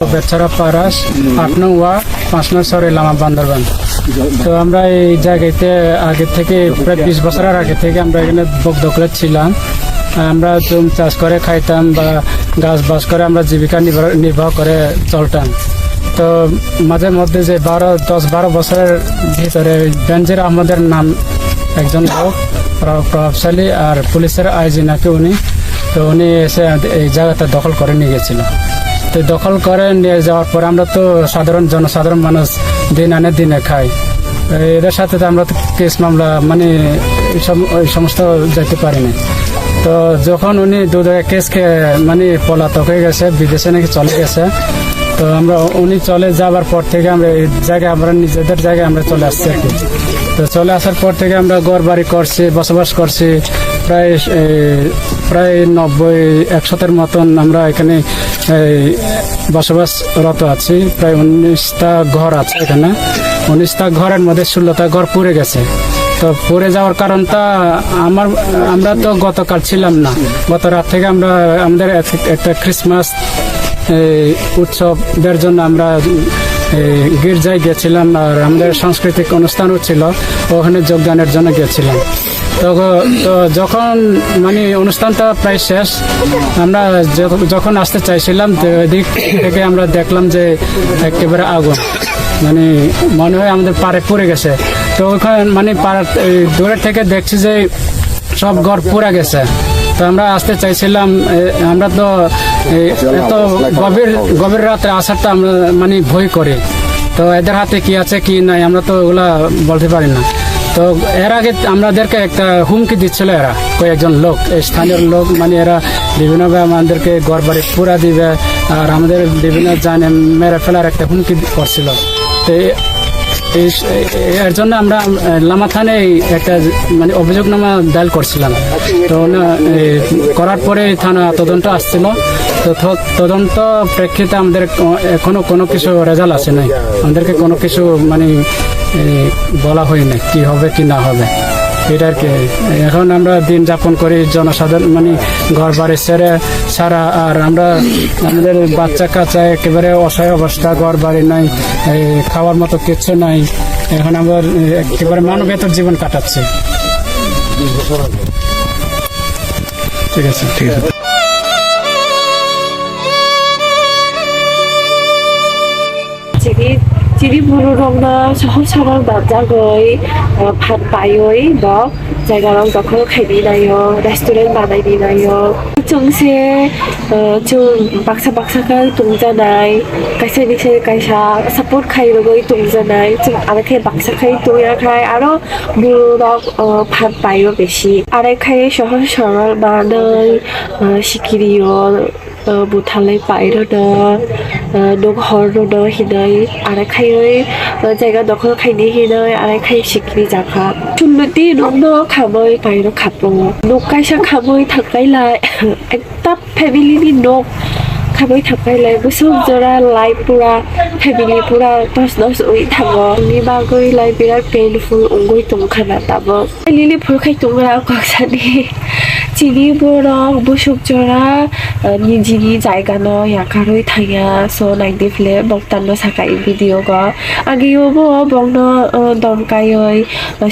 বেচারা পারাস 8 নং ওয়ার্ড 5 নং সরে লামা বান্দরবান। তো আমরা এই জায়গাতে আগে থেকে প্রায় 20 বছরের আগে থেকে আমরা এখানে দখলে ছিলাম। আমরা জমি চাষ করে খাইতাম বা গাছ বাস করে আমরা জীবিকা নির্বাহ করে চলতাম। তো মাঝে মধ্যে যে 10-12 বছরের ভিতরে বেনজির আহমদের নাম একজন লোক প্রভাবশালী আর পুলিশের আইজি নাকি উনি, তো উনি এসে এই জায়গাটা দখল করে নিয়ে গেছিল। তো দখল করে নিয়ে যাওয়ার পরে আমরা তো জনসাধারণ মানুষ দিন আনে দিনে খাই। এদের সাথে তো আমরা তো কেস মামলা মানে এই সমস্ত যেতে পারিনি। তো যখন উনি কেস মানে পলাতক হয়ে গেছে, বিদেশে নাকি চলে গেছে, তো উনি চলে যাবার পর থেকে আমরা এই জায়গায় আমরা নিজেদের জায়গায় আমরা চলে আসছি আর কি। তো চলে আসার পর থেকে আমরা ঘর বাড়ি করছি, বসবাস করছি। প্রায় 90-100 মতন আমরা এখানে বসবাসরত আছি। প্রায় 19টা ঘর আছে এখানে। 19টা ঘরের মধ্যে 16টা ঘর পুড়ে গেছে। তো পড়ে যাওয়ার কারণটা আমরা তো গতকাল ছিলাম না, গত রাত থেকে আমাদের একটা ক্রিসমাস উৎসবের জন্য আমরা গির্জায় গেছিলাম, আর আমাদের সাংস্কৃতিক অনুষ্ঠানও ছিল, ওখানে যোগদানের জন্য গেছিলাম। তো যখন মানে অনুষ্ঠানটা প্রায় শেষ, আমরা যখন আসতে চাইছিলাম দিক থেকে আমরা দেখলাম যে একেবারে আগুন, মানে মনে হয় আমাদের পাড়ে পড়ে গেছে। তো ওখানে মানে দূরের থেকে দেখছি যে সব ঘর পুড়ে গেছে। তো আমরা আসতে চাইছিলাম, আমরা তো এত গভীর রাতে আসারটা আমরা মানে ভয় করি। তো এদের হাতে কি আছে কি নাই আমরা তো ওগুলা বলতে পারি না। তো এর আগে আমাদেরকে একটা হুমকি দিচ্ছিল এরা, কয়েকজন লোক, স্থানীয় লোক, মানে এরা বিভিন্নভাবে আমাদেরকে ঘর বাড়ি পুরা দিবে আর আমাদের বিভিন্ন জানে মেরে ফেলার একটা হুমকি করছিল। তো এর জন্য আমরা লামা থানায় একটা মানে অভিযোগনামা দায়ের করছিলাম। তো করার পরে থানা তদন্ত আসছিল। তো তদন্ত প্রেক্ষিতে আমাদের এখনো কোনো কিছু রেজাল্ট আসে নাই, আমাদেরকে কোনো কিছু মানে বলা হয়নি কি হবে কি না হবে এটা আর কি। এখন আমরা দিন যাপন করি জনসাধারণ মানে ঘর বাড়ি ছাড়া, আর আমরা আমাদের বাচ্চা কাচ্চা একেবারে অসহায় অবস্থা, ঘর বাড়ি নাই, খাওয়ার মতো কিচ্ছু নাই। এখন আমরা একেবারে মানবেতর জীবন কাটাচ্ছি। ঠিক আছে, ঠিক আছে। Jadi burung-burungnya sohor-sohor bajagoy, pan payoy, dok, jaga orang dokol kaini nayo, restoran banai di nayo. Jungse, jung baksa-baksa kan tungjanai, kaisa support kai logoy tungjanai, jung anak baksa kai tungya kai, aro burung pan payo beshi. Anak kai sohor-sohor banai, sikiriyo, বুথালে পাইরো নখ হরনো হিনাই আরে খাই জায়গা দখল খাইনি হিনাই আরে খাই সিকরি জাখা চুল্লতি নগ্ন খামই পাইরো খাপো নখ কাইসা খামই থাকাইলাই একটা ফ্যামিলিনি নখ খামই থাকাইলাই বসব জরা লাই পুরা ফ্যামিলি পুরা দশ ওই থাঙ্গো নি বাগৈ লাই বিরাট পেইনফুল অঙ্গই তংখানা তাবো লিলি ফুল খাই তোমরা কক্সানি চিনি বরং বসুক জরা নিজিনি জায়গা ন ইয়াকারই থাইয়া সো নাইদি ফ্লে বক্তান্ন সাকাই ভিডিও গ আগেও বংন দমকায়ই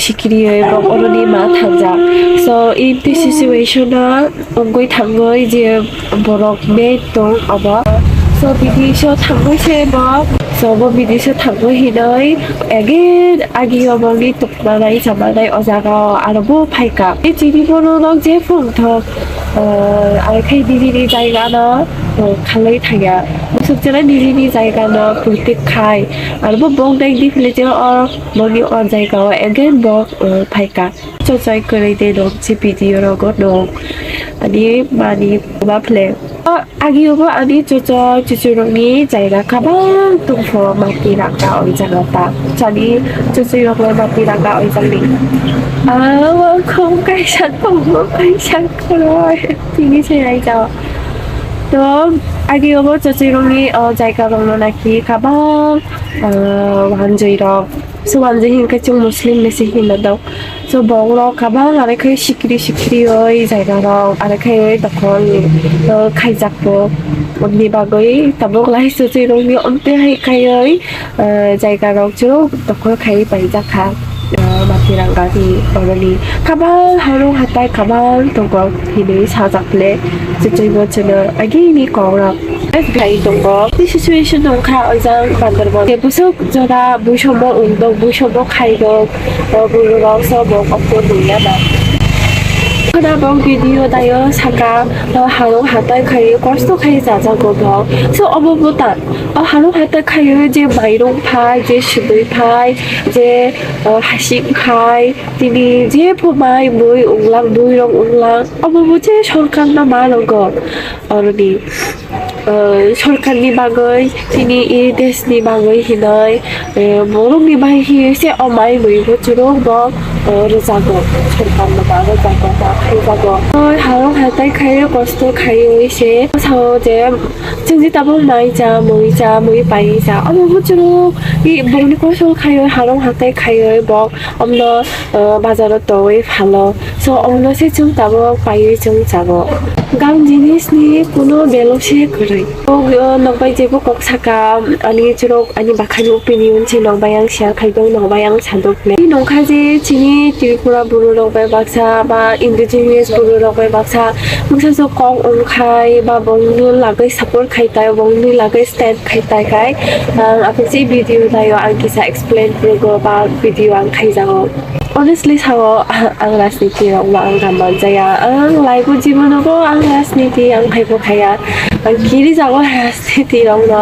সিকিরিয়ই বং অরনি মা থাকজা সো ইন দিস সিচুয়েশন অঙ্গই থাঙ্গই যে বরক মে দং অব সো বিদেশও থাঙ্গইছে বক সব বিদেশে থাঙ্গই হিনই এগেন আগেও বংনি তকনানাই জামানাই অজাগা আরবো ফাইকা এই চিনি বরং যে ফংথক আর খাই নিজিনি জায়গা না খালাই থাকা সবচেয়ে নিজিনি জায়গা না প্রত্যেক খাই আর বং দাই দি ফেলে যে বংনি জায়গা এগেন বক ফাইকা চয় করে দে দং যে ভিডিও রগ দং আনি মানি বা ফ্লে আগেও আনি চুচুরংনি জায়গা খাবাং তুংফ মাটি রাখা ওই জায়গাটা জানি চুচুরংলাই মাটি রাখা ওই জায়গা không cây sạch không có cây sạch rồi thì như thế này cho তো আগে অবশ্য চিরঙি জায়গা রং নাকি খাবার ওয়ানজই rock So anje hin ka chung Muslim le se hin daw. So bong lo kabang are khai sikri oi jaiga rong are khai tokon khai jakbo oni bagoi tabok lai su chi rong mi onte hai khai oi jaiga rong chu tokon khai pai jakha matirang gari orani kabang harong hatai kabang tongko hini sa jakle choi bo chena agi ni kora FBI tongko this situation dong kha ojang bandarbo ke busuk jora buishobo undong buishobo khairo bulurong so bong oppo dunya ba Kada bong video dayo saka harong hatai khai kosto khai jaja go bong so obobuta harong hatai khai je mairong phai je shibui phai je hasik khai tini je phomai bui unglang bui rong unglang obobu je sorkar na ma logo oroni সরকারনি বাগৈ তিনি ই দেশনি বাগৈ হিনয় বরংনি বাহি সে অমাই বইব চুরং বক রজাগো সরকার না বাগৈ জাগো বা খাই জাগো হারং হাতাই খাই কষ্ট খাই হইছে সাও যে जोंनि दाबो माइ जा moi pai जा अमबो चुरु इ बंनि कस खाय हारं हाताय खाय बक अमनो बाजाराव तोय फालो सो अमनो से जों दाबो पाइ जों जागो गां जिनिसनि कुनो बेलसे गरै नंबाय जेबो कक साका अनि चुरक अनि बाखानि ओपिनियन छि नंबाय आं शेयार खायदों नंबाय आं सानदोंले नंखा जे चिनि त्रिपुरा बुरु रबाय बाक्सा बा इन्डिजिनियास बुरु रबाय बाक्सा मुसा जो कं ओंखाय बा बंनि लागै सापर्ट खायताय बंनि लागै स्टैंड खायताय काय आं से भिडियो दायो आं किसा एक्सप्लेन बुरगो बा भिडियो आं खायजागो honestly sao ang राजनीति rong ang gaman jaya ang laibu jibonago ang राजनीति ang khaibo khaya ang kiri jago राजनीति rong na